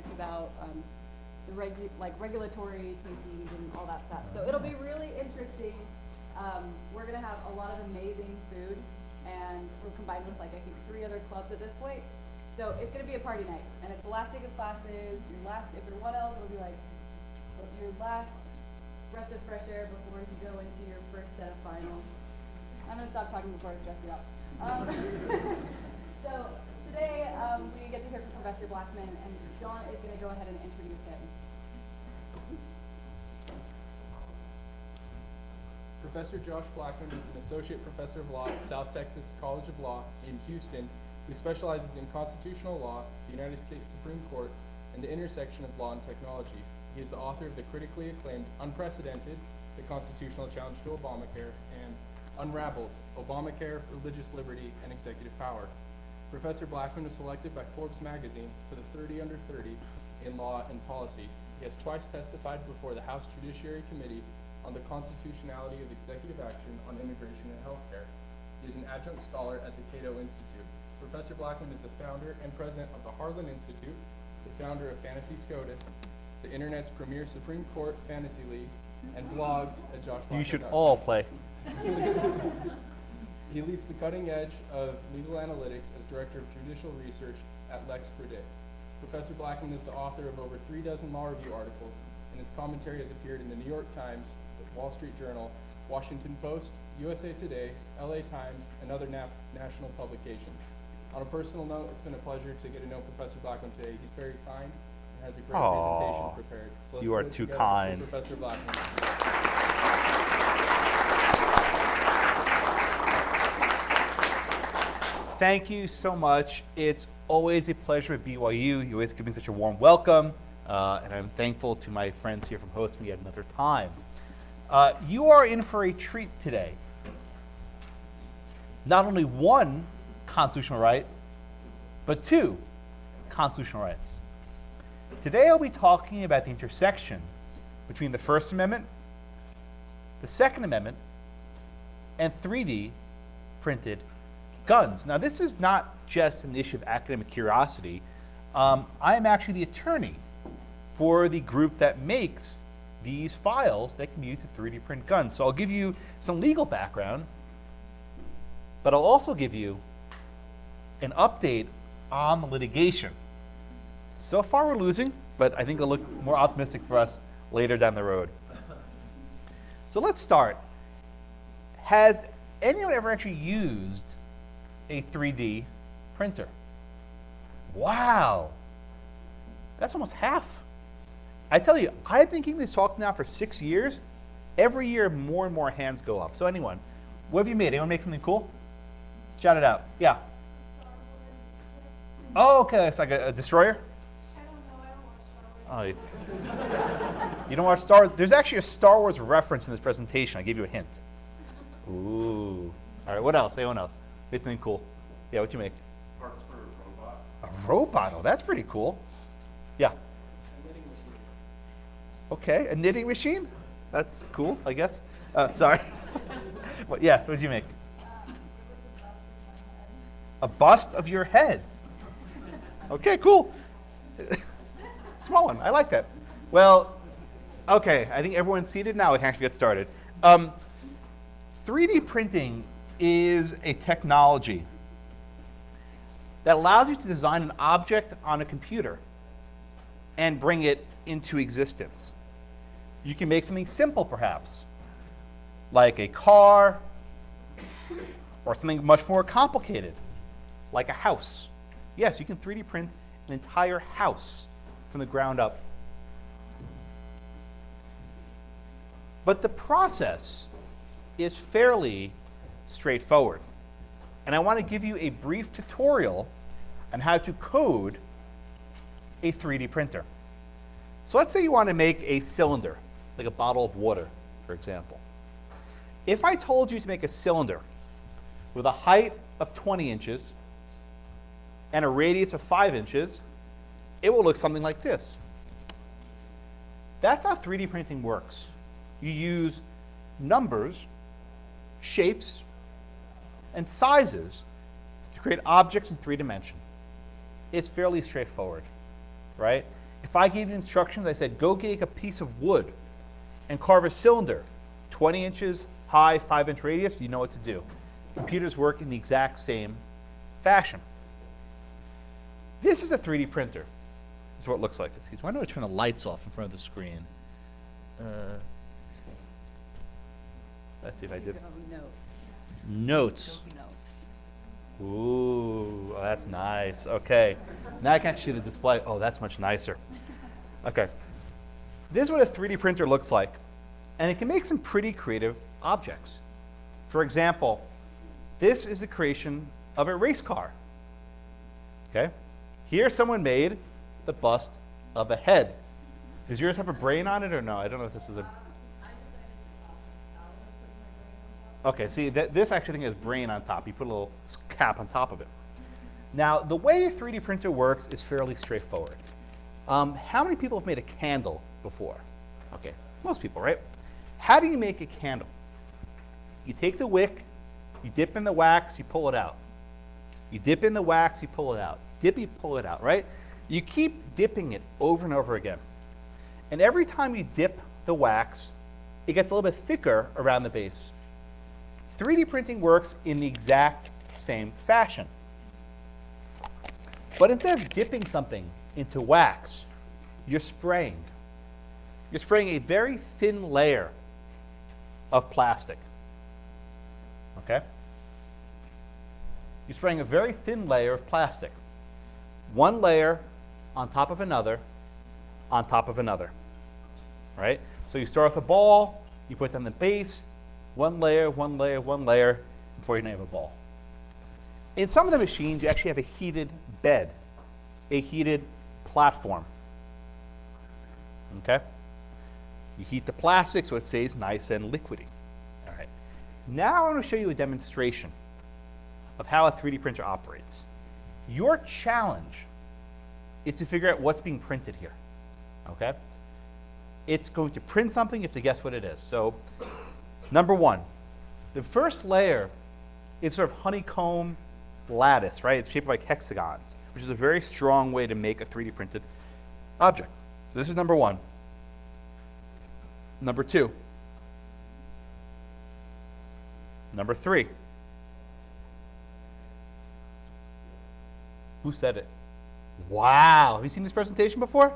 it's about the regulatory thinking and all that stuff. So it'll be really interesting. We're going to have a lot of amazing food, and we're combined with, like, I think 3 other clubs at this point. So it's going to be a party night, and it's the last week of classes. Your last, if you're 1Ls, it'll be like your last breath of fresh air before you go into your first set of finals. I'm going to stop talking before I stress you out. So today we get to hear from Professor Blackman, and John is going to go ahead and introduce him. Professor Josh Blackman is an associate professor of law at South Texas College of Law in Houston, who specializes in constitutional law, the United States Supreme Court, and the intersection of law and technology. He is the author of the critically acclaimed Unprecedented, The Constitutional Challenge to Obamacare, and Unraveled, Obamacare, Religious Liberty, and Executive Power. Professor Blackman was selected by Forbes magazine for the 30 under 30 in law and policy. He has twice testified before the House Judiciary Committee on the constitutionality of executive action on immigration and healthcare. He is an adjunct scholar at the Cato Institute. Professor Blackman is the founder and president of the Harlan Institute, the founder of Fantasy SCOTUS, the internet's premier Supreme Court fantasy league, and blogs at Josh Blackman. You should all play. He leads the cutting edge of legal analytics as director of judicial research at Lex Predict. Professor Blackman is the author of over 3 dozen law review articles, and his commentary has appeared in the New York Times, the Wall Street Journal, Washington Post, USA Today, LA Times, and other national publications. On a personal note, it's been a pleasure to get to know Professor Blackman today. He's very kind and has a great presentation prepared. So You are too kind. Professor Blackman. Thank you so much. It's always a pleasure at BYU. You always give me such a warm welcome, and I'm thankful to my friends here from hosting me at another time. You are in for a treat today. Not only one constitutional right, but 2 constitutional rights. Today I'll be talking about the intersection between the First Amendment, the Second Amendment, and 3D printed guns. Now, this is not just an issue of academic curiosity. I am actually the attorney for the group that makes these files that can be used to 3D print guns. So I'll give you some legal background, but I'll also give you an update on the litigation. So far we're losing, but I think it'll look more optimistic for us later down the road. So let's start. Has anyone ever actually used a 3D printer? Wow, that's almost half. I tell you, I've been giving this talk now for 6 years. Every year, more and more hands go up. So anyone, what have you made? Anyone make something cool? Shout it out. Yeah. Oh, okay, it's like a destroyer? I don't watch Star Wars. Oh, you don't watch Star Wars? There's actually a Star Wars reference in this presentation. I gave you a hint. Ooh. All right, what else? Anyone else? Make something cool. Yeah, what you make? Parts for a robot. A robot? Oh, that's pretty cool. Yeah. A knitting machine. Okay, a knitting machine? That's cool, I guess. Sorry. Well, yes, what did you make? A bust of your head. Okay, cool. Small one, I like that. Well, okay, I think everyone's seated now. We can actually get started. 3D printing is a technology that allows you to design an object on a computer and bring it into existence. You can make something simple, perhaps, like a car, or something much more complicated, like a house. Yes, you can 3D print an entire house from the ground up. But the process is fairly straightforward. And I want to give you a brief tutorial on how to code a 3D printer. So let's say you want to make a cylinder, like a bottle of water, for example. If I told you to make a cylinder with a height of 20 inches and a radius of 5 inches, it will look something like this. That's how 3D printing works. You use numbers, shapes, and sizes to create objects in 3 dimensions. It's fairly straightforward, right? If I gave you instructions, I said, go take a piece of wood and carve a cylinder, 20 inches high, 5-inch radius, you know what to do. Computers work in the exact same fashion. This is a 3D printer. This is what it looks like. Excuse me. Why don't I turn the lights off in front of the screen? Let's see if I did. Notes. Notes. Notes. Ooh, oh, that's nice. Okay. Now I can actually see the display. Oh, that's much nicer. Okay. This is what a 3D printer looks like. And it can make some pretty creative objects. For example, this is the creation of a race car. Okay? Here someone made the bust of a head. Does yours have a brain on it or no? I don't know if this is a... Okay, see, this actually thing has brain on top. You put a little cap on top of it. Now, the way a 3D printer works is fairly straightforward. How many people have made a candle before? Okay, most people, right? How do you make a candle? You take the wick, you dip in the wax, you pull it out. You dip in the wax, you pull it out. Dip, you pull it out, right? You keep dipping it over and over again. And every time you dip the wax, it gets a little bit thicker around the base. 3D printing works in the exact same fashion. But instead of dipping something into wax, you're spraying. You're spraying a very thin layer of plastic. Okay? You're spraying a very thin layer of plastic. One layer on top of another, on top of another. Right? So you start with a ball, you put it on the base, one layer, one layer, one layer, before you have a ball. In some of the machines, you actually have a heated bed, a heated platform. Okay? You heat the plastic so it stays nice and liquidy. All right. Now I want to show you a demonstration of how a 3D printer operates. Your challenge is to figure out what's being printed here. Okay? It's going to print something, you have to guess what it is. So, number one, the first layer is sort of honeycomb lattice, right? It's shaped like hexagons, which is a very strong way to make a 3D printed object. So this is number one. Number two. Number three. Who said it? Wow. Have you seen this presentation before?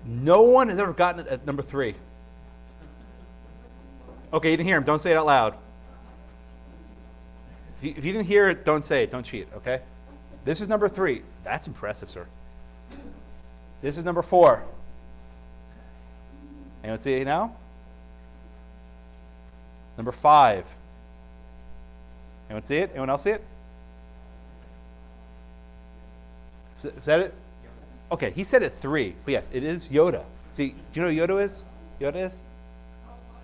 No one has ever gotten it at number three. Okay, you didn't hear him. Don't say it out loud. If you didn't hear it, don't say it. Don't cheat, okay? This is number three. That's impressive, sir. This is number four. Anyone see it now? Number five. Anyone see it? Anyone else see it? Is that it? Okay, he said it three, but yes, it is Yoda. See, do you know who Yoda is? Yoda is?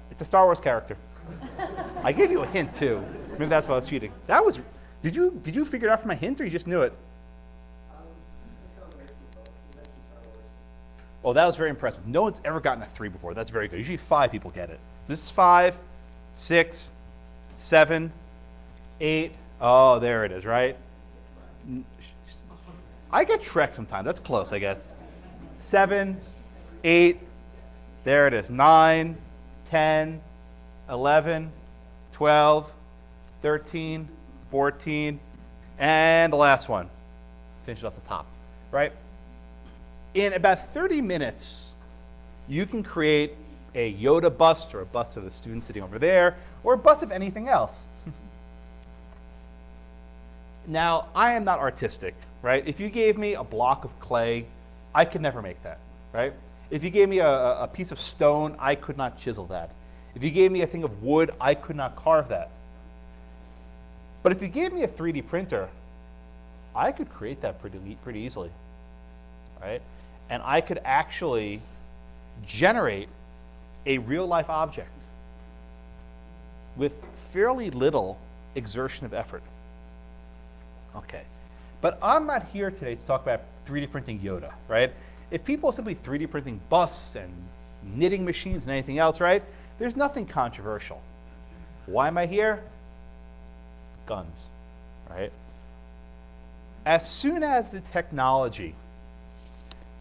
It's a Star Wars character. I gave you a hint too. Maybe that's why I was cheating. That was. Did you figure it out from a hint, or you just knew it? Oh, that was very impressive. No one's ever gotten a 3 before. That's very good. Usually 5 people get it. So this is 5, 6, 7, 8. Oh, there it is, right? I get Shrek sometimes. That's close, I guess. 7, 8. There it is. 9, 10, 11, 12, 13, 14, and the last one. Finish it off the top, right? In about 30 minutes, you can create a Yoda bust, or a bust of the student sitting over there, or a bust of anything else. Now, I am not artistic, right? If you gave me a block of clay, I could never make that, right? If you gave me a piece of stone, I could not chisel that. If you gave me a thing of wood, I could not carve that. But if you gave me a 3D printer, I could create that pretty easily, right? And I could actually generate a real-life object with fairly little exertion of effort. Okay, but I'm not here today to talk about 3D printing Yoda, right? If people are simply 3D printing busts and knitting machines and anything else, right? There's nothing controversial. Why am I here? Guns, right? As soon as the technology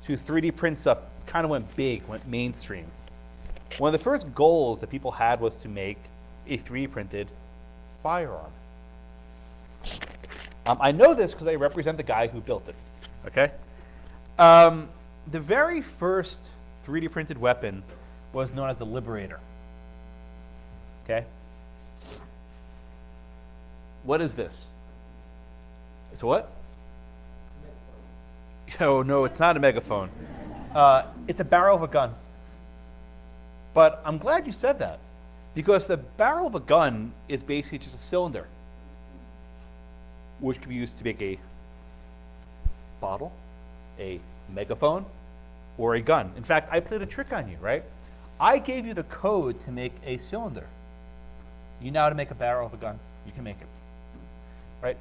to 3D print stuff kind of went big, went mainstream. One of the first goals that people had was to make a 3D printed firearm. I know this because I represent the guy who built it, okay? The very first 3D printed weapon was known as the Liberator, okay? What is this? It's a what? Oh, no, it's not a megaphone. It's a barrel of a gun. But I'm glad you said that, because the barrel of a gun is basically just a cylinder, which can be used to make a bottle, a megaphone, or a gun. In fact, I played a trick on you, right? I gave you the code to make a cylinder. You know how to make a barrel of a gun. You can make it, right?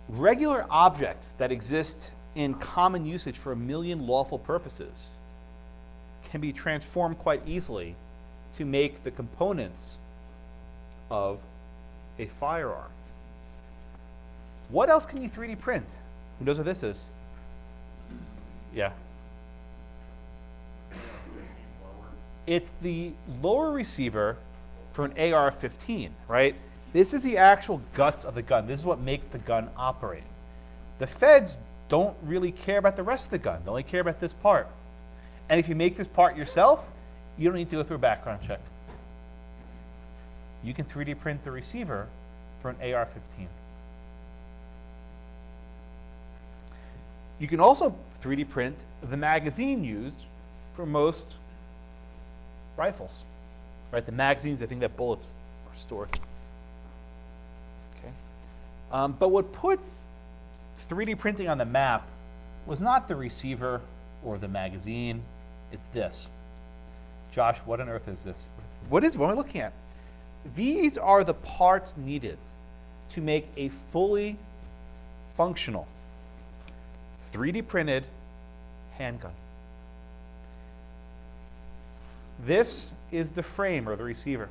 Regular objects that exist in common usage for a million lawful purposes can be transformed quite easily to make the components of a firearm. What else can you 3D print? Who knows what this is? Yeah. It's the lower receiver for an AR-15, right? This is the actual guts of the gun. This is what makes the gun operate. The feds don't really care about the rest of the gun. They only care about this part. And if you make this part yourself, you don't need to go through a background check. You can 3D print the receiver for an AR-15. You can also 3D print the magazine used for most rifles, right? The magazines, I think that bullets are stored. Okay. But what put 3D printing on the map was not the receiver or the magazine, it's this. Josh, what on earth is this? What am I looking at? These are the parts needed to make a fully functional 3D printed handgun. This is the frame or the receiver.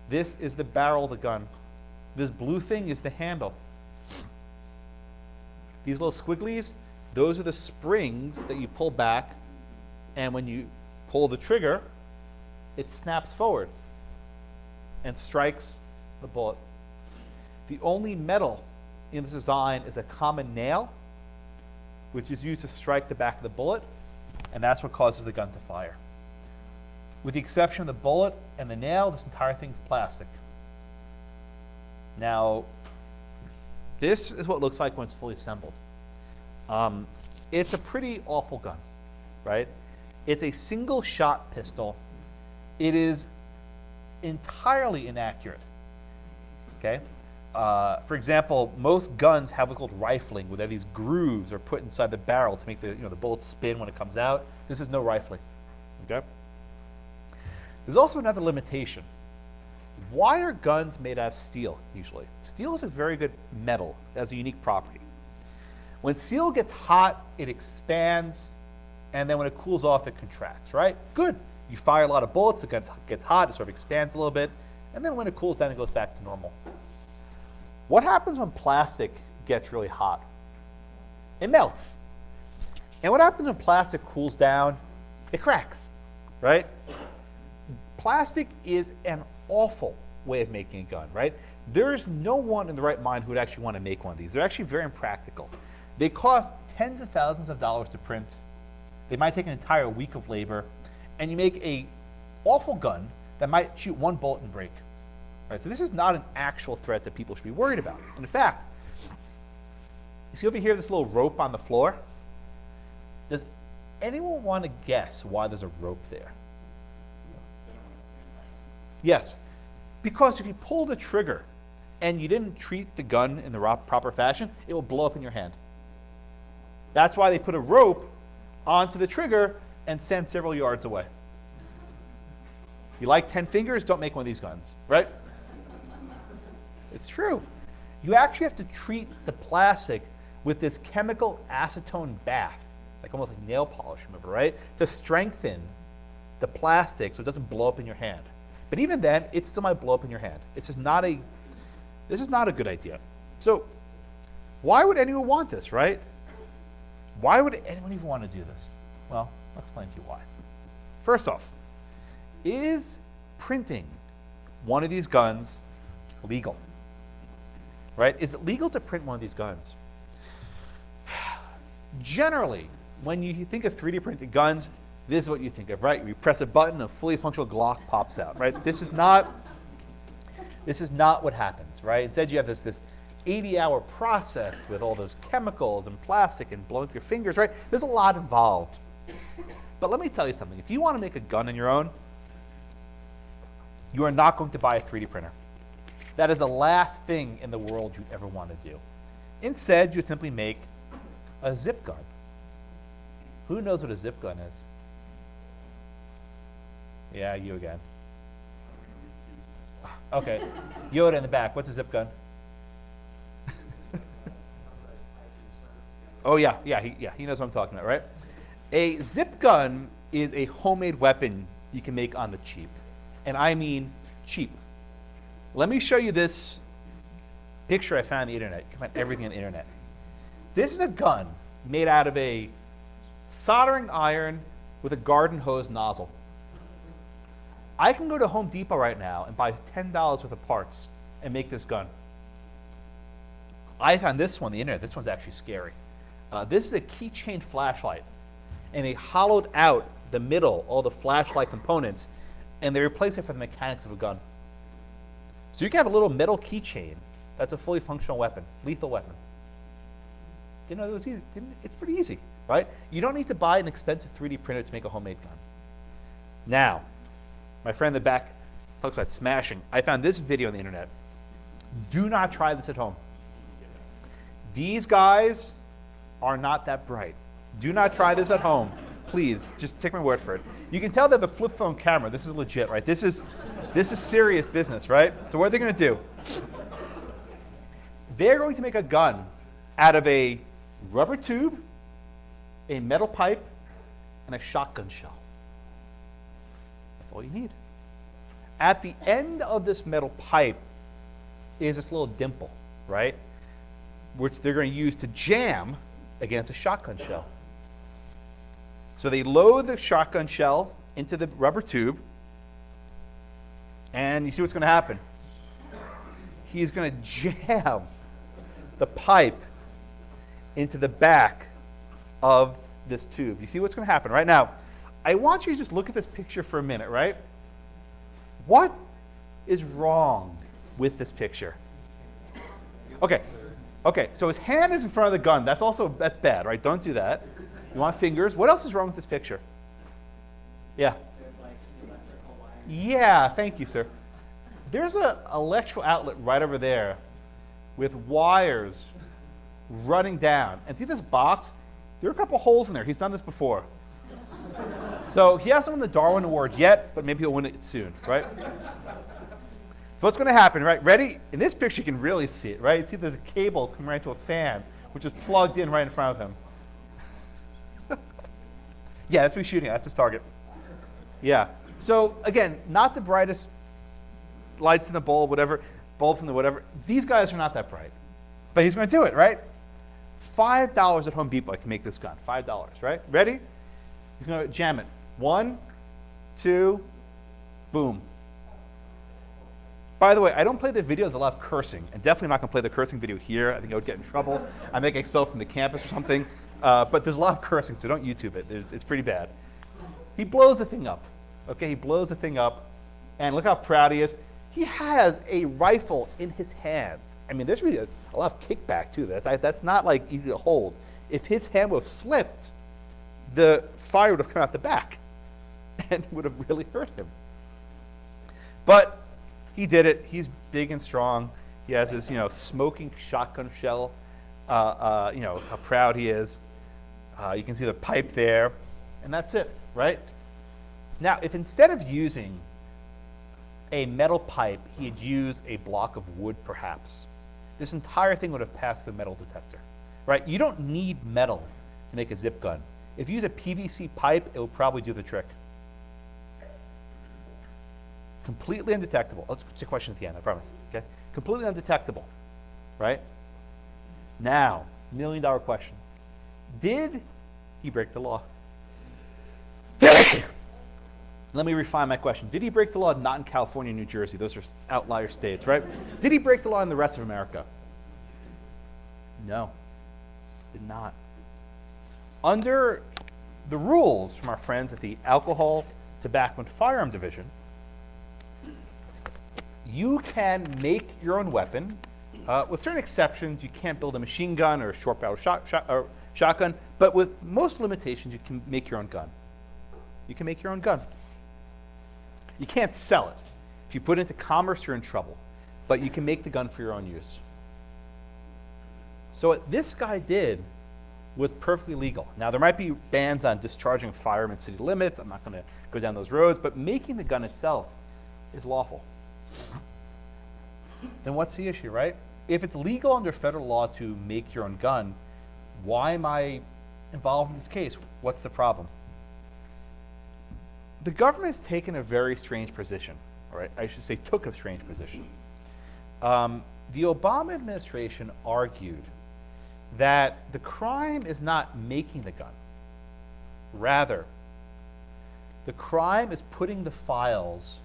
This is the barrel of the gun. This blue thing is the handle. These little squigglies, those are the springs that you pull back, and when you pull the trigger, it snaps forward and strikes the bullet. The only metal in this design is a common nail, which is used to strike the back of the bullet, and that's what causes the gun to fire. With the exception of the bullet and the nail, this entire thing's plastic. Now, this is what it looks like when it's fully assembled. It's a pretty awful gun, right? It's a single shot pistol. It is entirely inaccurate, okay? For example, most guns have what's called rifling, where these grooves are put inside the barrel to make the bullet spin when it comes out. This is no rifling, okay? There's also another limitation. Why are guns made out of steel, usually? Steel is a very good metal. It has a unique property. When steel gets hot, it expands, and then when it cools off, it contracts, right? Good. You fire a lot of bullets, it gets hot, it sort of expands a little bit, and then when it cools down, it goes back to normal. What happens when plastic gets really hot? It melts. And what happens when plastic cools down? It cracks, right? Plastic is an awful way of making a gun, right? There is no one in the right mind who would actually want to make one of these. They're actually very impractical. They cost tens of thousands of dollars to print. They might take an entire week of labor, and you make a awful gun that might shoot one bullet and break. Right? So this is not an actual threat that people should be worried about. And in fact, you see over here this little rope on the floor? Does anyone want to guess why there's a rope there? Yes, because if you pull the trigger and you didn't treat the gun in the proper fashion, it will blow up in your hand. That's why they put a rope onto the trigger and send several yards away. You like 10 fingers? Don't make one of these guns, right? It's true. You actually have to treat the plastic with this chemical acetone bath, like almost like nail polish remover, right? To strengthen the plastic so it doesn't blow up in your hand. But even then, it still might blow up in your hand. This is not a good idea. So why would anyone want this, right? Why would anyone even want to do this? Well, I'll explain to you why. First off, is printing one of these guns legal? Right? Is it legal to print one of these guns? Generally, when you think of 3D printed guns, this is what you think of, right? You press a button, a fully functional Glock pops out, right? This is not what happens, right? Instead, you have this 80-hour process with all those chemicals and plastic and blowing up your fingers, right? There's a lot involved. But let me tell you something. If you want to make a gun on your own, you are not going to buy a 3D printer. That is the last thing in the world you'd ever want to do. Instead, you simply make a zip gun. Who knows what a zip gun is? Yeah, you again. Okay, Yoda in the back. What's a zip gun? Oh yeah, he knows what I'm talking about, right? A zip gun is a homemade weapon you can make on the cheap. And I mean cheap. Let me show you this picture I found on the internet. You can find everything on the internet. This is a gun made out of a soldering iron with a garden hose nozzle. I can go to Home Depot right now and buy $10 worth of parts and make this gun. I found this one on the internet. This one's actually scary. This is a keychain flashlight. And they hollowed out the middle, all the flashlight components, and they replaced it for the mechanics of a gun. So you can have a little metal keychain that's a fully functional weapon, lethal weapon. Didn't know it was easy. It's pretty easy, right? You don't need to buy an expensive 3D printer to make a homemade gun. Now, my friend in the back talks about smashing. I found this video on the internet. Do not try this at home. These guys are not that bright. Do not try this at home. Please, just take my word for it. You can tell they have a flip phone camera. This is legit, right? This is serious business, right? So what are they going to do? They're going to make a gun out of a rubber tube, a metal pipe, and a shotgun shell. That's all you need. At the end of this metal pipe is this little dimple, right? Which they're going to use to jam against a shotgun shell. So they load the shotgun shell into the rubber tube, and you see what's going to happen. He's going to jam the pipe into the back of this tube. You see what's going to happen right now? I want you to just look at this picture for a minute, right? What is wrong with this picture? Okay, so his hand is in front of the gun. That's bad, right? Don't do that. You want fingers. What else is wrong with this picture? Yeah. Yeah, thank you, sir. There's an electrical outlet right over there with wires running down. And see this box? There are a couple holes in there. He's done this before. So he hasn't won the Darwin Award yet, but maybe he'll win it soon, right? So what's going to happen, right? Ready? In this picture, you can really see it, right? You see there's cables coming right to a fan, which is plugged in right in front of him. Yeah, that's what he's shooting at. That's his target. Yeah. So again, not the brightest lights in the bulb, whatever, bulbs in the whatever. These guys are not that bright. But he's going to do it, right? $5 at Home Depot, I can make this gun. $5, right? Ready? He's going to jam it. 1, 2, boom. By the way, I don't play the videos. I love cursing. And definitely not going to play the cursing video here. I think I would get in trouble. I may get expelled from the campus or something. But there's a lot of cursing, so don't YouTube it. It's pretty bad. He blows the thing up. Okay, he blows the thing up. And look how proud he is. He has a rifle in his hands. I mean, there's really a lot of kickback, too. That's not, like, easy to hold. If his hand would have slipped, the fire would have come out the back. And it would have really hurt him. But he did it. He's big and strong. He has his, smoking shotgun shell. How proud he is. You can see the pipe there. And that's it, right? Now, if instead of using a metal pipe, he had used a block of wood, perhaps, this entire thing would have passed the metal detector, right? You don't need metal to make a zip gun. If you use a PVC pipe, it will probably do the trick. Completely undetectable. I'll put your question at the end, I promise. Okay? Completely undetectable, right? Now, $1 million question. Did he break the law? Let me refine my question. Did he break the law not in California and New Jersey? Those are outlier states, right? Did he break the law in the rest of America? No, did not. Under the rules from our friends at the Alcohol, Tobacco, and Firearm Division, you can make your own weapon. With certain exceptions, you can't build a machine gun or a short barrel shotgun, but with most limitations, you can make your own gun. You can make your own gun. You can't sell it. If you put it into commerce, you're in trouble. But you can make the gun for your own use. So what this guy did was perfectly legal. Now, there might be bans on discharging a firearm in city limits. I'm not going to go down those roads. But making the gun itself is lawful. Then what's the issue, right? If it's legal under federal law to make your own gun, why am I involved in this case? What's the problem? The government has taken a very strange position, all right? I should say took a strange position. The Obama administration argued that the crime is not making the gun. Rather, the crime is putting the files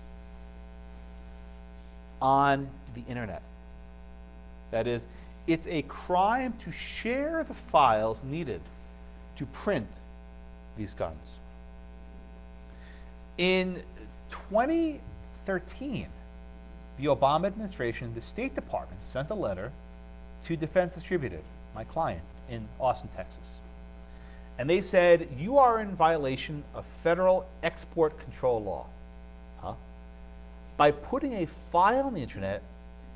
on the internet. That is, it's a crime to share the files needed to print these guns. In 2013, the Obama administration, the State Department, sent a letter to Defense Distributed, my client, in Austin, Texas. And they said, you are in violation of federal export control law. Huh? By putting a file on the internet,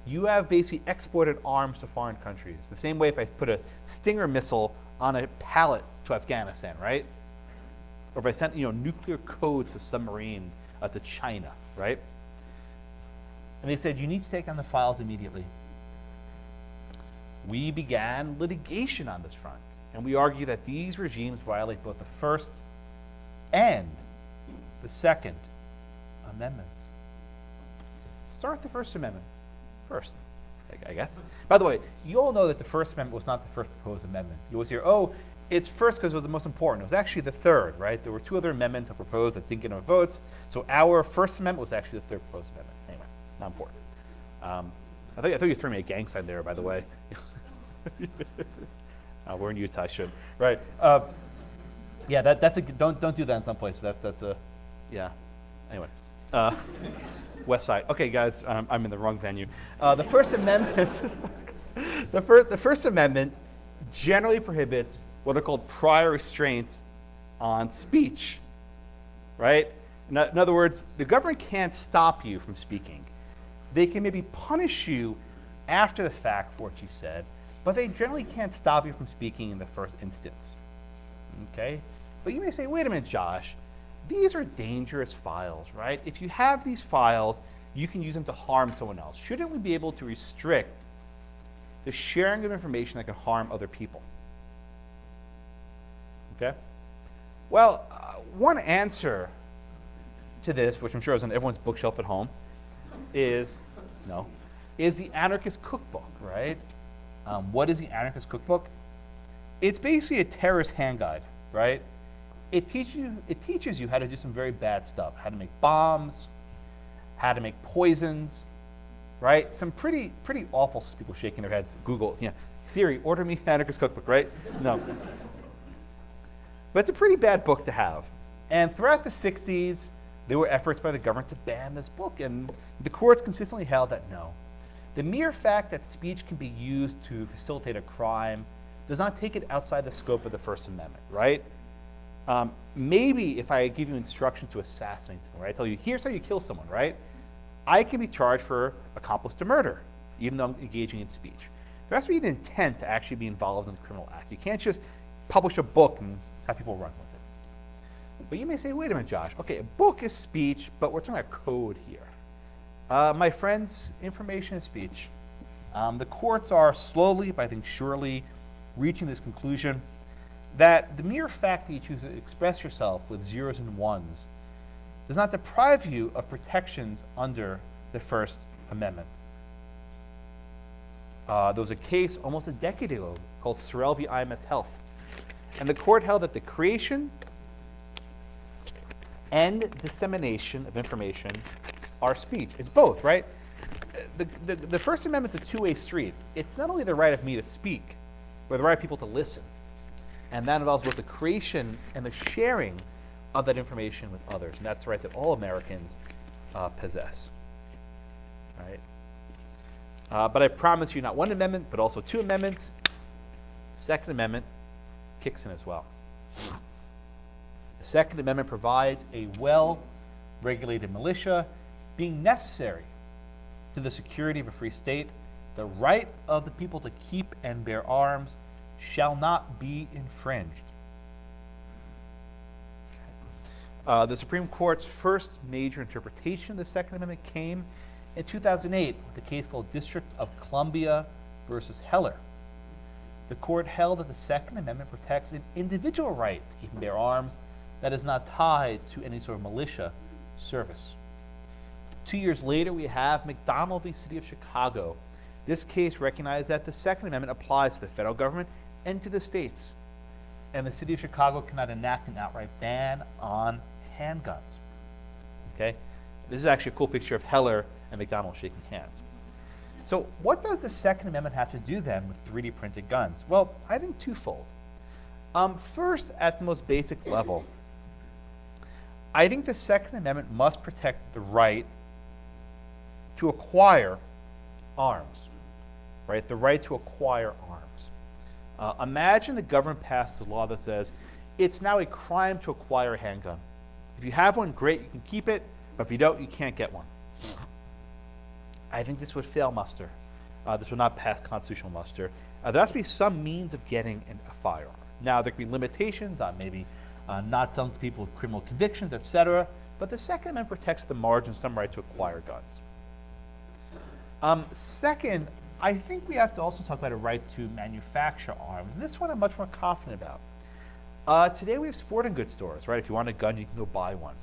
you have basically exported arms to foreign countries. The same way if I put a Stinger missile on a pallet to Afghanistan, right? Or if I sent nuclear codes to submarines to China, right? And they said, you need to take down the files immediately. We began litigation on this front, and we argue that these regimes violate both the First and the Second Amendments. Start with the First Amendment first, I guess. By the way, you all know that the First Amendment was not the first proposed amendment. You always hear, oh, it's first because it was the most important. It was actually the third, right? There were two other amendments that proposed that didn't get enough votes. So our First Amendment was actually the third proposed amendment. Anyway, not important. I thought you threw me a gang sign there, by the way. We're in Utah, I should. Right. Yeah, that's a don't do that in some places. That's a yeah. Anyway, West Side. Okay, guys, I'm in the wrong venue. The First Amendment, the First Amendment generally prohibits what are called prior restraints on speech, right? In other words, the government can't stop you from speaking. They can maybe punish you after the fact for what you said, but they generally can't stop you from speaking in the first instance, okay? But you may say, wait a minute, Josh, these are dangerous files, right? If you have these files, you can use them to harm someone else. Shouldn't we be able to restrict the sharing of information that can harm other people? Okay? Well, one answer to this, which I'm sure is on everyone's bookshelf at home, is the Anarchist Cookbook, right? What is the Anarchist Cookbook? It's basically a terrorist hand guide, right? It teaches you how to do some very bad stuff, how to make bombs, how to make poisons, right? Some pretty awful people shaking their heads. Google, Siri, order me Anarchist Cookbook, right? No. But it's a pretty bad book to have. And throughout the 60s, there were efforts by the government to ban this book, and the courts consistently held that no. The mere fact that speech can be used to facilitate a crime does not take it outside the scope of the First Amendment, right? Maybe if I give you instructions to assassinate someone, right? I tell you, here's how you kill someone, right? I can be charged for accomplice to murder, even though I'm engaging in speech. There has to be an intent to actually be involved in the criminal act. You can't just publish a book and have people run with it. But you may say, wait a minute, Josh. Okay, a book is speech, but we're talking about code here. My friends, information is speech. The courts are slowly, but I think surely, reaching this conclusion that the mere fact that you choose to express yourself with zeros and ones does not deprive you of protections under the First Amendment. There was a case almost a decade ago called Sorrell v. IMS Health. And the court held that the creation and dissemination of information are speech. It's both, right? The First Amendment's a two-way street. It's not only the right of me to speak, but the right of people to listen. And that involves both the creation and the sharing of that information with others. And that's the right that all Americans possess. All right? But I promise you not one amendment, but also two amendments. Second Amendment kicks in as well. The Second Amendment provides a well-regulated militia being necessary to the security of a free state. The right of the people to keep and bear arms shall not be infringed. The Supreme Court's first major interpretation of the Second Amendment came in 2008 with a case called District of Columbia versus Heller. The court held that the Second Amendment protects an individual right to keep and bear arms that is not tied to any sort of militia service. 2 years later, we have McDonald v. City of Chicago. This case recognized that the Second Amendment applies to the federal government and to the states. And the City of Chicago cannot enact an outright ban on handguns. Okay? This is actually a cool picture of Heller and McDonald shaking hands. So what does the Second Amendment have to do then with 3D printed guns? Well, I think twofold. First, at the most basic level, I think the Second Amendment must protect the right to acquire arms, right? The right to acquire arms. Imagine the government passes a law that says it's now a crime to acquire a handgun. If you have one, great, you can keep it, but if you don't, you can't get one. I think this would fail muster. This would not pass constitutional muster. There has to be some means of getting a firearm. Now, there can be limitations on maybe not selling to people with criminal convictions, etc., but the Second Amendment protects the margin, some right to acquire guns. Second, I think we have to also talk about a right to manufacture arms. And this one I'm much more confident about. Today we have sporting goods stores, right? If you want a gun, you can go buy one.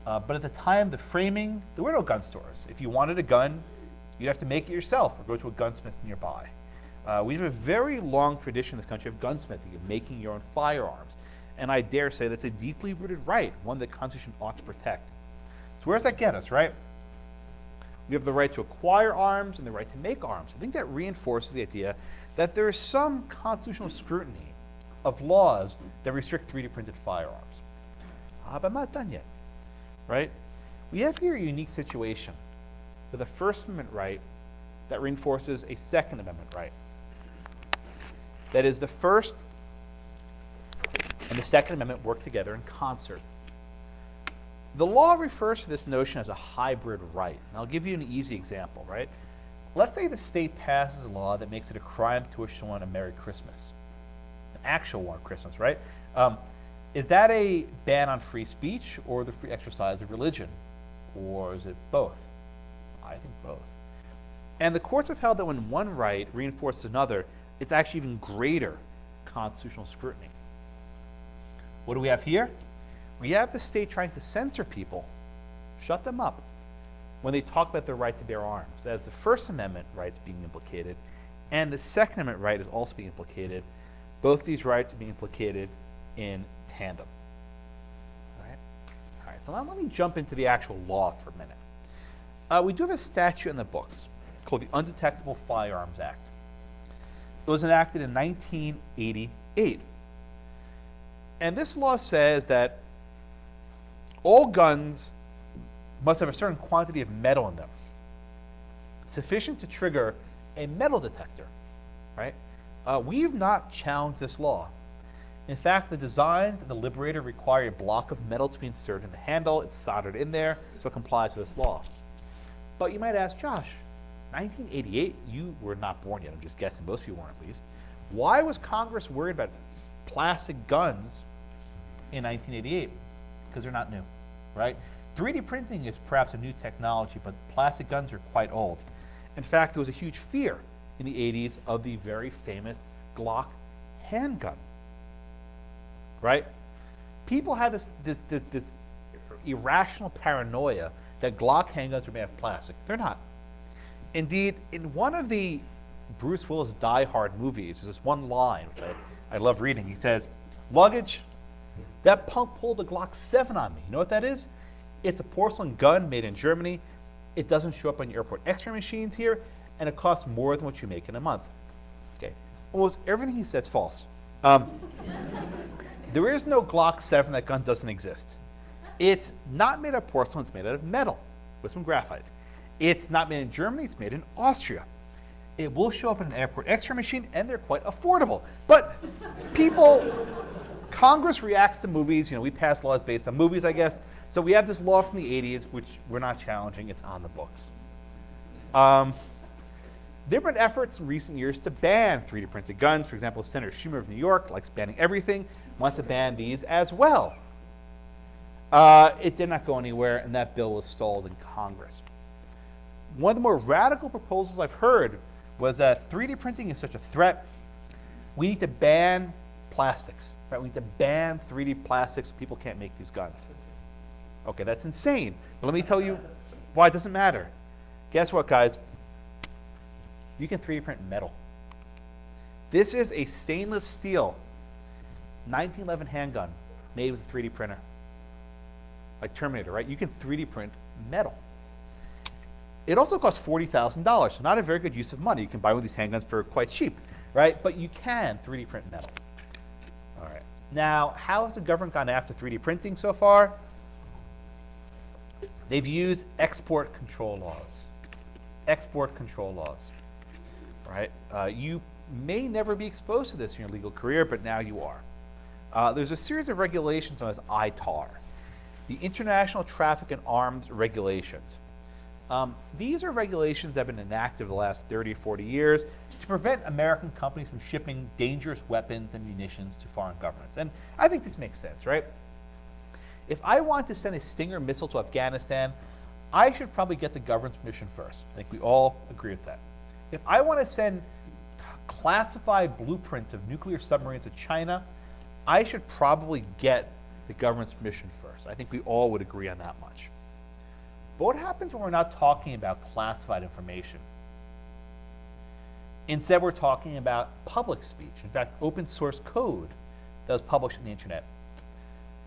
But at the time, the framing, there were no gun stores. If you wanted a gun, you'd have to make it yourself or go to a gunsmith nearby. We have a very long tradition in this country of gunsmithing, of making your own firearms. And I dare say that's a deeply rooted right, one that the Constitution ought to protect. So where does that get us, right? We have the right to acquire arms and the right to make arms. I think that reinforces the idea that there is some constitutional scrutiny of laws that restrict 3D printed firearms. But I'm not done yet, right? We have here a unique situation with a First Amendment right that reinforces a Second Amendment right. That is, the First and the Second Amendment work together in concert. The law refers to this notion as a hybrid right. And I'll give you an easy example, right? Let's say the state passes a law that makes it a crime to wish someone a Merry Christmas. An actual one, Christmas, right? Is that a ban on free speech or the free exercise of religion? Or is it both? I think both. And the courts have held that when one right reinforces another, it's actually even greater constitutional scrutiny. What do we have here? We have the state trying to censor people, shut them up, when they talk about their right to bear arms. That is the First Amendment rights being implicated, and the Second Amendment right is also being implicated. Both these rights are being implicated in tandem. All right, so now let me jump into the actual law for a minute. We do have a statute in the books called the Undetectable Firearms Act. It was enacted in 1988. And this law says that all guns must have a certain quantity of metal in them, sufficient to trigger a metal detector, right? We've not challenged this law. In fact, the designs of the Liberator require a block of metal to be inserted in the handle. It's soldered in there, so it complies with this law. But you might ask, Josh, 1988, you were not born yet. I'm just guessing. Most of you weren't, at least. Why was Congress worried about plastic guns in 1988? Because they're not new, right? 3D printing is perhaps a new technology, but plastic guns are quite old. In fact, there was a huge fear in the 80s of the very famous Glock handgun, right? People had this irrational paranoia that Glock handguns were made of plastic. They're not. Indeed, in one of the Bruce Willis Die Hard movies, there's this one line, which I love reading. He says, luggage, that punk pulled a Glock 7 on me. You know what that is? It's a porcelain gun made in Germany. It doesn't show up on your airport X-ray machines here, and it costs more than what you make in a month. Okay, almost everything he says is false. There is no Glock 7. That gun doesn't exist. It's not made out of porcelain. It's made out of metal with some graphite. It's not made in Germany. It's made in Austria. It will show up in an airport X-ray machine, and they're quite affordable. But people, Congress reacts to movies. You know, we pass laws based on movies, I guess. So we have this law from the 80s, which we're not challenging. It's on the books. There have been efforts in recent years to ban 3D printed guns. For example, Senator Schumer of New York likes banning everything, wants to ban these as well. It did not go anywhere, and that bill was stalled in Congress. One of the more radical proposals I've heard was that 3D printing is such a threat, we need to ban plastics. Right? We need to ban 3D plastics so people can't make these guns. Okay, that's insane. But let me tell you why it doesn't matter. Guess what, guys? You can 3D print metal. This is a stainless steel 1911 handgun made with a 3D printer. Like Terminator, right? You can 3D print metal. It also costs $40,000, so not a very good use of money. You can buy one of these handguns for quite cheap, right? But you can 3D print metal. All right. Now, how has the government gone after 3D printing so far? They've used export control laws. Export control laws, right? You may never be exposed to this in your legal career, but now you are. There's a series of regulations known as ITAR, the International Traffic in Arms Regulations. These are regulations that have been enacted over the last 30 or 40 years to prevent American companies from shipping dangerous weapons and munitions to foreign governments. And I think this makes sense, right? If I want to send a Stinger missile to Afghanistan, I should probably get the government's permission first. I think we all agree with that. If I want to send classified blueprints of nuclear submarines to China, I should probably get the government's permission first. I think we all would agree on that much. But what happens when we're not talking about classified information? Instead, we're talking about public speech. In fact, open source code that was published on the internet.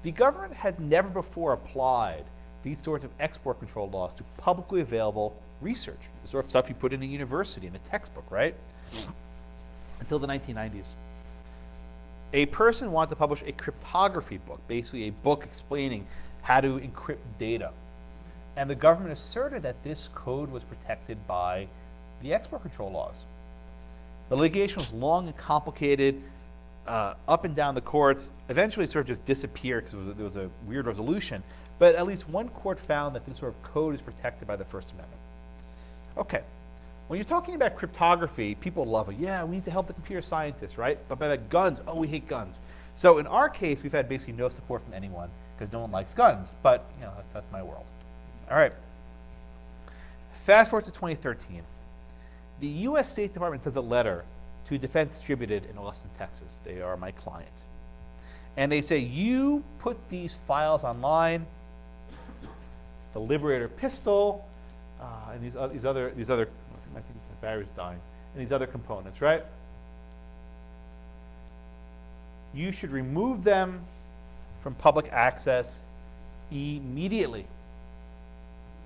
The government had never before applied these sorts of export control laws to publicly available research, the sort of stuff you put in a university, in a textbook, right? Until the 1990s. A person wanted to publish a cryptography book, basically a book explaining how to encrypt data. And the government asserted that this code was protected by the export control laws. The litigation was long and complicated, up and down the courts. Eventually it sort of just disappeared because there was a weird resolution. But at least one court found that this sort of code is protected by the First Amendment. Okay, when you're talking about cryptography, people love it. Yeah, we need to help the computer scientists, right? But by guns, oh, we hate guns. So in our case, we've had basically no support from anyone because no one likes guns. But you know, that's my world. All right. Fast forward to 2013. The U.S. State Department sends a letter to Defense Distributed in Austin, Texas. They are my client. And they say, you put these files online, the Liberator pistol, and these other, I think my battery's dying, and these other components, right? You should remove them from public access immediately.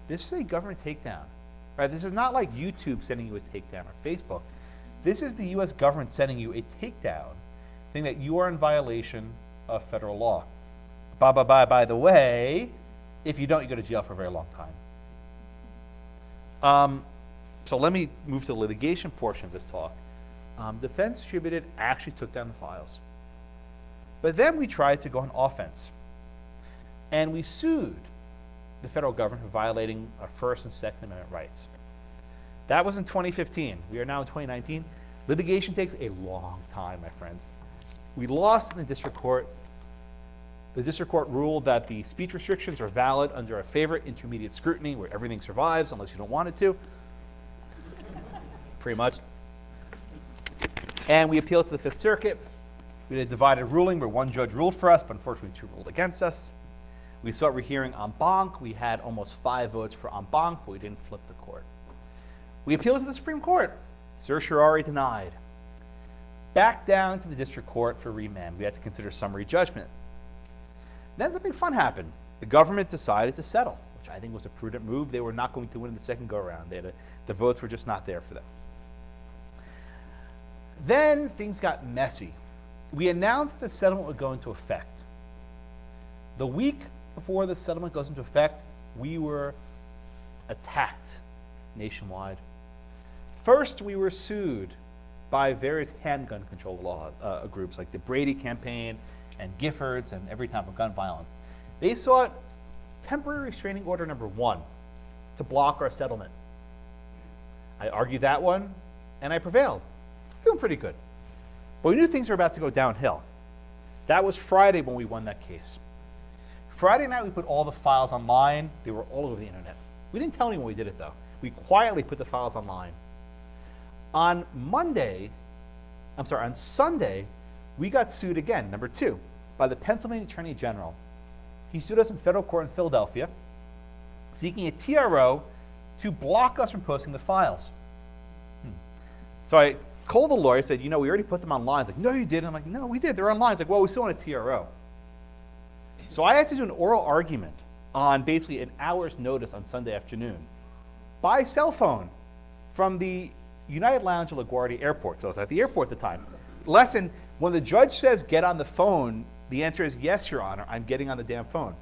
This is a government takedown, right? This is not like YouTube sending you a takedown or Facebook. This is the U.S. government sending you a takedown, saying that you are in violation of federal law. By the way, if you don't, you go to jail for a very long time. So let me move to the litigation portion of this talk. Defense Distributed actually took down the files. But then we tried to go on offense. And we sued the federal government for violating our First and Second Amendment rights. That was in 2015. We are now in 2019. Litigation takes a long time, my friends. We lost in the district court. The district court ruled that the speech restrictions are valid under our favorite intermediate scrutiny, where everything survives unless you don't want it to. Pretty much. And we appealed to the Fifth Circuit. We had a divided ruling where one judge ruled for us, but unfortunately two ruled against us. We sought rehearing en banc. We had almost 5 votes for en banc, but we didn't flip the court. We appealed to the Supreme Court. Certiorari denied. back down to the district court for remand. We had to consider summary judgment. Then something fun happened. The government decided to settle, which I think was a prudent move. They were not going to win the second go-around. The votes were just not there for them. Then things got messy. We announced that the settlement would go into effect. The week before the settlement goes into effect, we were attacked nationwide. First, we were sued by various handgun control law groups like the Brady Campaign and Giffords and Every Time for Gun Violence. They sought temporary restraining order number 1 to block our settlement. I argued that one, and I prevailed. Feeling pretty good. But we knew things were about to go downhill. That was Friday when we won that case. Friday night, we put all the files online. They were all over the internet. We didn't tell anyone we did it, though. We quietly put the files online. On Sunday, we got sued again, number 2, by the Pennsylvania Attorney General. He sued us in federal court in Philadelphia, seeking a TRO to block us from posting the files. So I called the lawyer, said, we already put them online. He's like, no, you didn't. I'm like, no, we did. They're online. He's like, well, we still want a TRO. So I had to do an oral argument on basically an hour's notice on Sunday afternoon by cell phone from the United Lounge at LaGuardia Airport. So I was at the airport at the time. Lesson, when the judge says get on the phone, the answer is yes, Your Honor, I'm getting on the damn phone.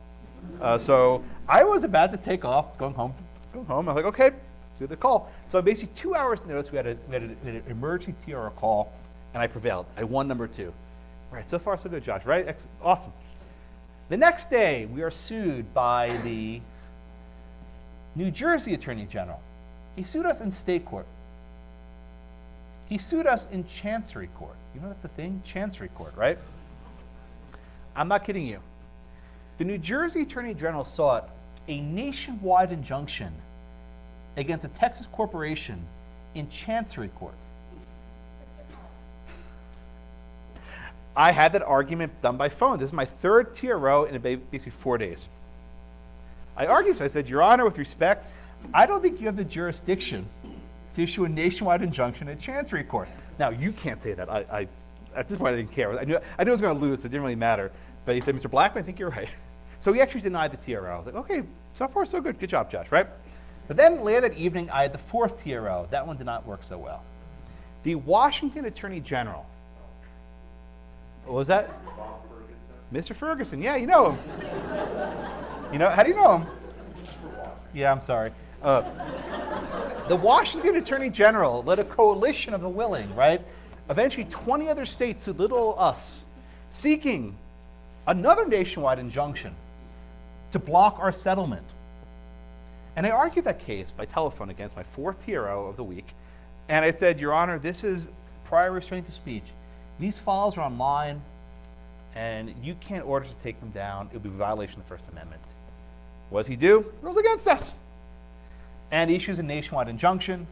So I was about to take off, going home. I'm like, okay, let's do the call. So basically 2 hours notice, we had an emergency TRO call, and I prevailed. I won number 2. All right, so far so good, Josh, right? Awesome. The next day, we are sued by the New Jersey Attorney General. He sued us in state court. He sued us in Chancery Court. You know that's the thing? Chancery Court, right? I'm not kidding you. The New Jersey Attorney General sought a nationwide injunction against a Texas corporation in Chancery Court. I had that argument done by phone. This is my 3rd TRO in basically 4 days. I argued, so I said, Your Honor, with respect, I don't think you have the jurisdiction to issue a nationwide injunction at Chancery Court. Now, you can't say that. I at this point, I didn't care. I knew I was going to lose, so it didn't really matter. But he said, Mr. Blackman, I think you're right. So he actually denied the TRO. I was like, okay, so far so good. Good job, Josh, right? But then later that evening, I had the 4th TRO. That one did not work so well. The Washington Attorney General. What was that? Bob Ferguson. Mr. Ferguson, yeah, you know him. How do you know him? Yeah, I'm sorry. The Washington Attorney General led a coalition of the willing, right? Eventually 20 other states sued little us, seeking another nationwide injunction to block our settlement. And I argued that case by telephone against my 4th TRO of the week. And I said, Your Honor, this is prior restraint of speech. These files are online, and you can't order us to take them down. It would be a violation of the First Amendment. What does he do? Rules against us. And issues a nationwide injunction.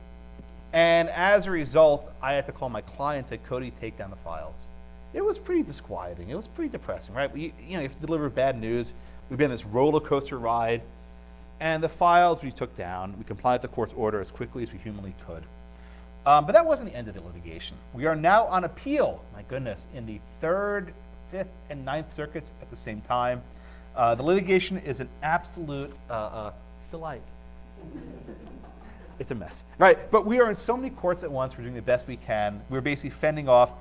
And as a result, I had to call my client and say, Cody, take down the files. It was pretty disquieting. It was pretty depressing, right? You have to deliver bad news. We've been on this roller coaster ride. And the files we took down. We complied with the court's order as quickly as we humanly could. But that wasn't the end of the litigation. We are now on appeal, my goodness, in the 3rd, 5th, and 9th circuits at the same time. The litigation is an absolute delight. It's a mess, right? But we are in so many courts at once. We're doing the best we can. We're basically fending off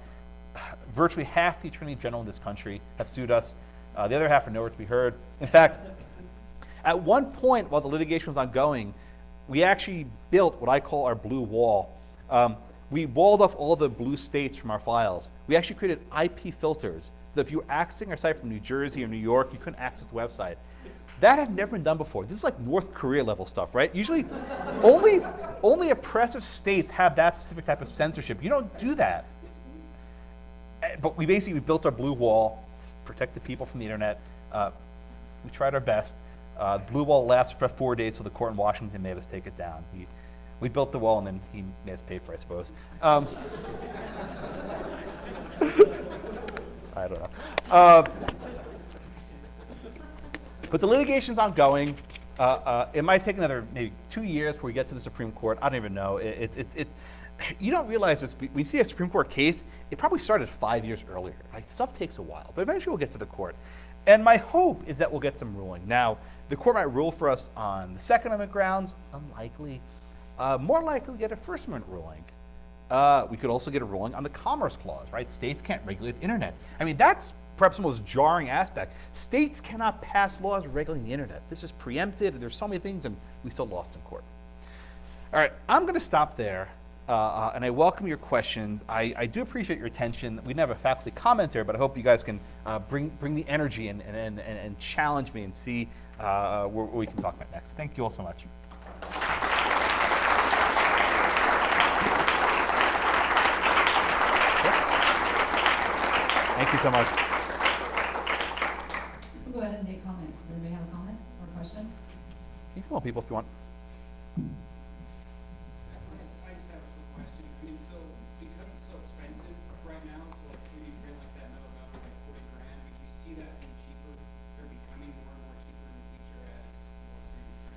virtually half the attorney general in this country have sued us. The other half are nowhere to be heard. In fact, at one point while the litigation was ongoing, we actually built what I call our blue wall. We walled off all the blue states from our files. We actually created IP filters, so that if you were accessing our site from New Jersey or New York, you couldn't access the website. That had never been done before. This is like North Korea level stuff, right? Usually, only oppressive states have that specific type of censorship. You don't do that. But we built our blue wall to protect the people from the internet. We tried our best. The blue wall lasted for 4 days, so the court in Washington made us take it down. We built the wall, and then he made us pay for it, I suppose. I don't know. But the litigation's ongoing. It might take another maybe 2 years before we get to the Supreme Court. I don't even know. You don't realize this. We see a Supreme Court case, it probably started 5 years earlier. Like, stuff takes a while, but eventually we'll get to the court. And my hope is that we'll get some ruling. Now, the court might rule for us on the Second Amendment grounds, unlikely. More likely we get a First Amendment ruling. We could also get a ruling on the Commerce Clause, right? States can't regulate the internet. I mean, that's perhaps the most jarring aspect. States cannot pass laws regulating the internet. This is preempted, and there's so many things, and we still lost in court. All right, I'm gonna stop there. And I welcome your questions. I do appreciate your attention. We didn't have a faculty commenter, but I hope you guys can bring the energy and challenge me and see what we can talk about next. Thank you all so much. Thank you so much. We'll go ahead and take comments. Does anybody have a comment or a question? You can call people if you want. I just have a quick question. I mean, so because it's so expensive right now to like 3D print like that metal gun for like 40 grand, do you see that being cheaper or becoming more and more cheaper in the future as more 3D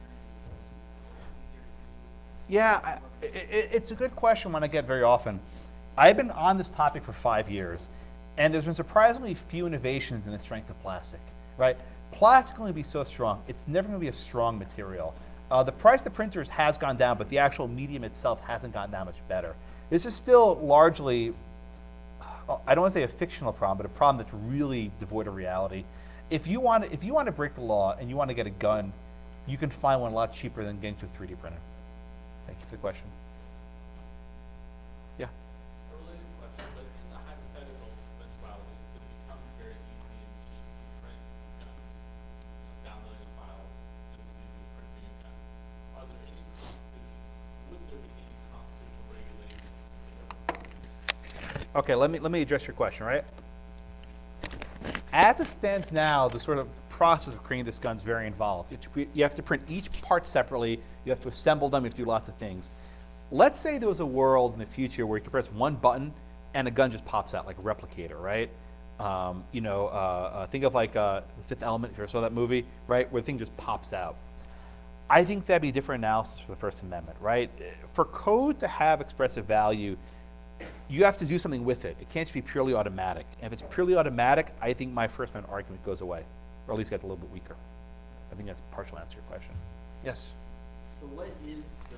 printers are easier to do? Yeah, it's a good question, one I get very often. I've been on this topic for 5 years, and there's been surprisingly few innovations in the strength of plastic, right? Plastic can only be so strong. It's never going to be a strong material. The price of the printers has gone down, but the actual medium itself hasn't gotten that much better. This is still largely, I don't want to say a fictional problem, but a problem that's really devoid of reality. If you want to break the law and you want to get a gun, you can find one a lot cheaper than getting to a 3D printer. Thank you for the question. Yeah. A related question, but in the hypothetical eventuality, it becomes very easy and cheap to print guns, downloading files, just as easy as printing a gun. Would there be any constitutional regulations? Okay, let me address your question, right? As it stands now, the sort of process of creating this gun is very involved. You have to print each part separately, you have to assemble them, you have to do lots of things. Let's say there was a world in the future where you could press one button and a gun just pops out, like a replicator, right? Think of like The Fifth Element, if you ever saw that movie, right? Where the thing just pops out. I think that'd be a different analysis for the First Amendment, right? For code to have expressive value, you have to do something with it. It can't just be purely automatic. And if it's purely automatic, I think my First Amendment argument goes away, or at least gets a little bit weaker. I think that's a partial answer to your question. Yes? So what is the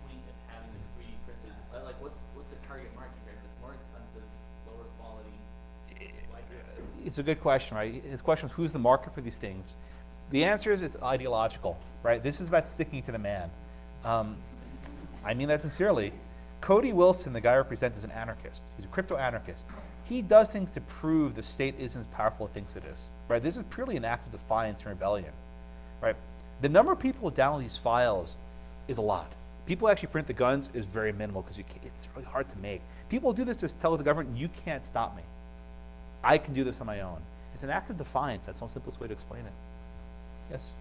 point of having the 3D printed? Like, what's the target market here? If it's more expensive, lower quality, why do it? It's a good question, right? The question is, who's the market for these things? The answer is it's ideological, right? This is about sticking to the man. I mean that sincerely. Cody Wilson, the guy I represent, is an anarchist. He's a crypto-anarchist. He does things to prove the state isn't as powerful as it thinks it is, right? This is purely an act of defiance and rebellion, right? The number of people who download these files is a lot. People who actually print the guns is very minimal because it's really hard to make. People do this to tell the government, you can't stop me. I can do this on my own. It's an act of defiance. That's the simplest way to explain it. Yes?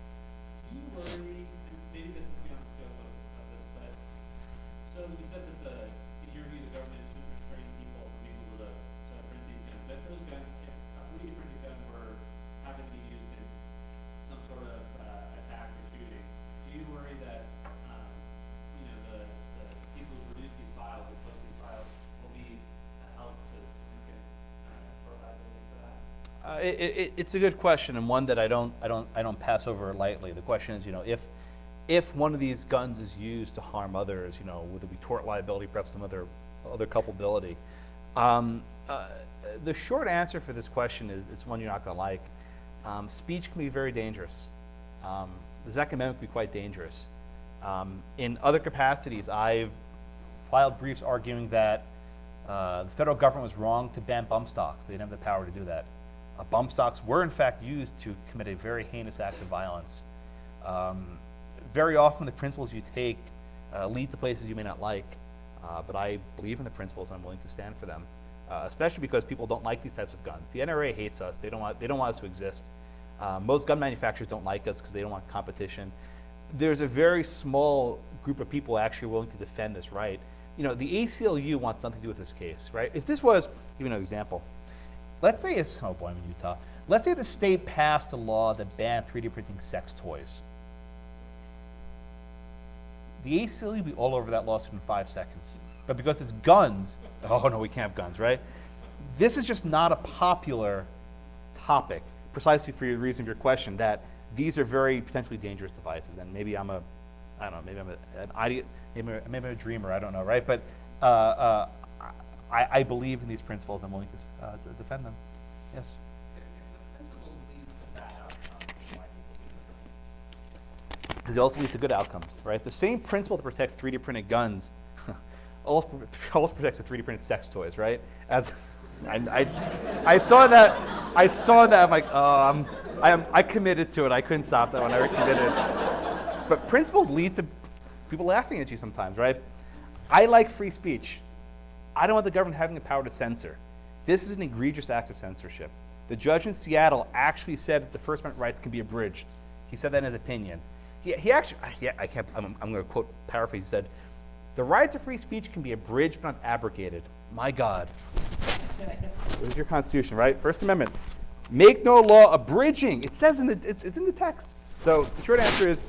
Do you worry, and maybe this is beyond the scope of this, but so you said that in your view, the government is restraining people from being able to print these guns. But if those guns, if a 3D printed gun were having to be used in some sort of attack or shooting, do you worry that the people who produce these files or post these files will be held to significant liability for that? It's a good question, and one that I don't pass over lightly. The question is, if one of these guns is used to harm others, would there be tort liability, perhaps some other culpability? The short answer for this question is one you're not going to like. Speech can be very dangerous. The Second Amendment can be quite dangerous. In other capacities, I've filed briefs arguing that the federal government was wrong to ban bump stocks. They didn't have the power to do that. Bump stocks were in fact used to commit a very heinous act of violence. Very often the principles you take lead to places you may not like, but I believe in the principles and I'm willing to stand for them, especially because people don't like these types of guns. The NRA hates us. They don't want us to exist. Most gun manufacturers don't like us because they don't want competition. There's a very small group of people actually willing to defend this right. The ACLU wants nothing to do with this case, right? If this was, even an example, let's say oh boy, I'm in Utah. Let's say the state passed a law that banned 3D printing sex toys. The ACLU would be all over that lawsuit in 5 seconds. But because it's guns, oh no, we can't have guns, right? This is just not a popular topic, precisely for the reason of your question, that these are very potentially dangerous devices. And maybe I'm an idiot, maybe I'm a dreamer, I don't know, right? But I believe in these principles. I'm willing to defend them. Yes? If the principles lead to bad outcomes, why do you believe them? Because they also lead to good outcomes, right? The same principle that protects 3D printed guns also protects the 3D printed sex toys, right? As I saw that, I'm like, oh, I committed to it. I couldn't stop that one. I committed. But principles lead to people laughing at you sometimes, right? I like free speech. I don't want the government having the power to censor. This is an egregious act of censorship. The judge in Seattle actually said that the First Amendment rights can be abridged. He said that in his opinion. He actually, I'm going to quote, paraphrase, he said, the rights of free speech can be abridged but not abrogated. My God. There's your Constitution, right? First Amendment. Make no law abridging. It says it's in the text. So the short answer is,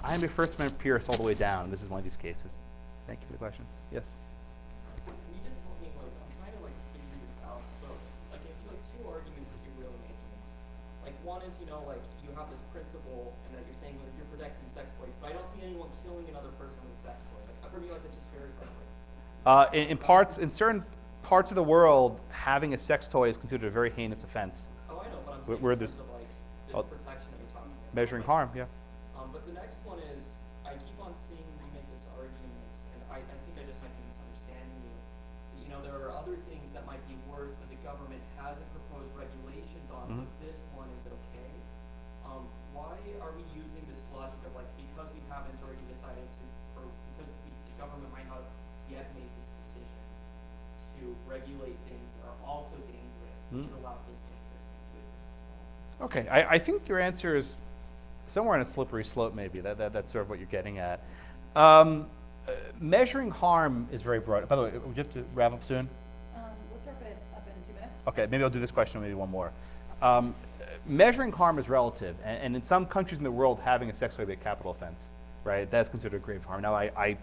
I am a First Amendment purist all the way down. This is one of these cases. Thank you for the question. Yes? Can you just help me, I'm trying to figure this out. So, I see two arguments that you're really making. One is, you have this principle and that you're saying that you're protecting sex toys, but I don't see anyone killing another person with a sex toy. For me, that's just very quickly. In certain parts of the world, having a sex toy is considered a very heinous offense. Oh, I know, but I'm saying Where in there's terms of this protection that you're talking about. measuring harm, yeah. But the next one is, I keep on seeing you make this argument, and I think I just might be misunderstanding you. There are other things that might be worse that the government hasn't proposed regulations on, so this one is okay. Why are we using this logic of because we haven't already decided to, or because the government might not yet made this decision to regulate things that are also dangerous, we should allow this dangerous thing to exist as well? Okay, I think your answer is somewhere on a slippery slope, maybe. That's sort of what you're getting at. Measuring harm is very broad. By the way, would you have to wrap up soon? Let's wrap it up in 2 minutes. Okay, maybe I'll do this question, maybe one more. Measuring harm is relative, and in some countries in the world, having a sex toy would be a capital offense, right? That's considered a grave harm. Now, from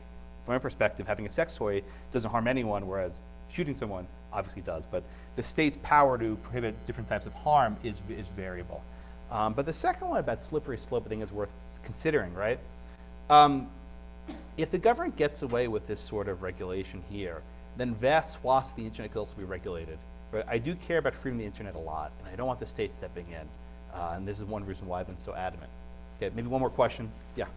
my perspective, having a sex toy doesn't harm anyone, whereas shooting someone obviously does. But the state's power to prohibit different types of harm is variable. But the second one about slippery slope, I think, is worth considering, right? If the government gets away with this sort of regulation here, then vast swaths of the internet could also be regulated. But I do care about freedom of the internet a lot, and I don't want the state stepping in. And this is one reason why I've been so adamant. Okay, maybe one more question. Yeah.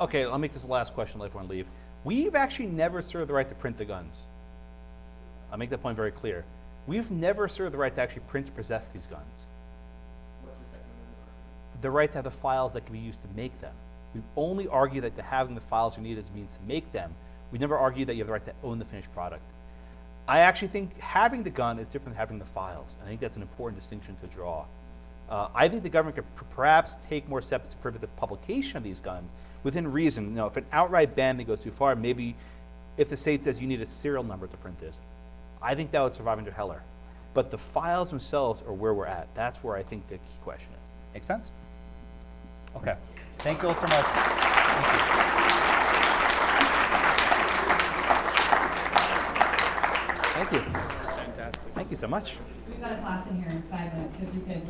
Okay, I'll make this the last question, let everyone leave. We've actually never served the right to print the guns. I'll make that point very clear. We've never served the right to actually print or possess these guns. What's your second amendment? The right to have the files that can be used to make them. We've only argued that to having the files you need as a means to make them. We never argued that you have the right to own the finished product. I actually think having the gun is different than having the files. I think that's an important distinction to draw. I think the government could perhaps take more steps to prevent the publication of these guns within reason. If an outright ban that goes too far, maybe if the state says you need a serial number to print this, I think that would survive under Heller. But the files themselves are where we're at. That's where I think the key question is. Make sense? Okay. Thank you all so much. Thank you. Fantastic. Thank you so much. We've got a class in here in 5 minutes, so if you could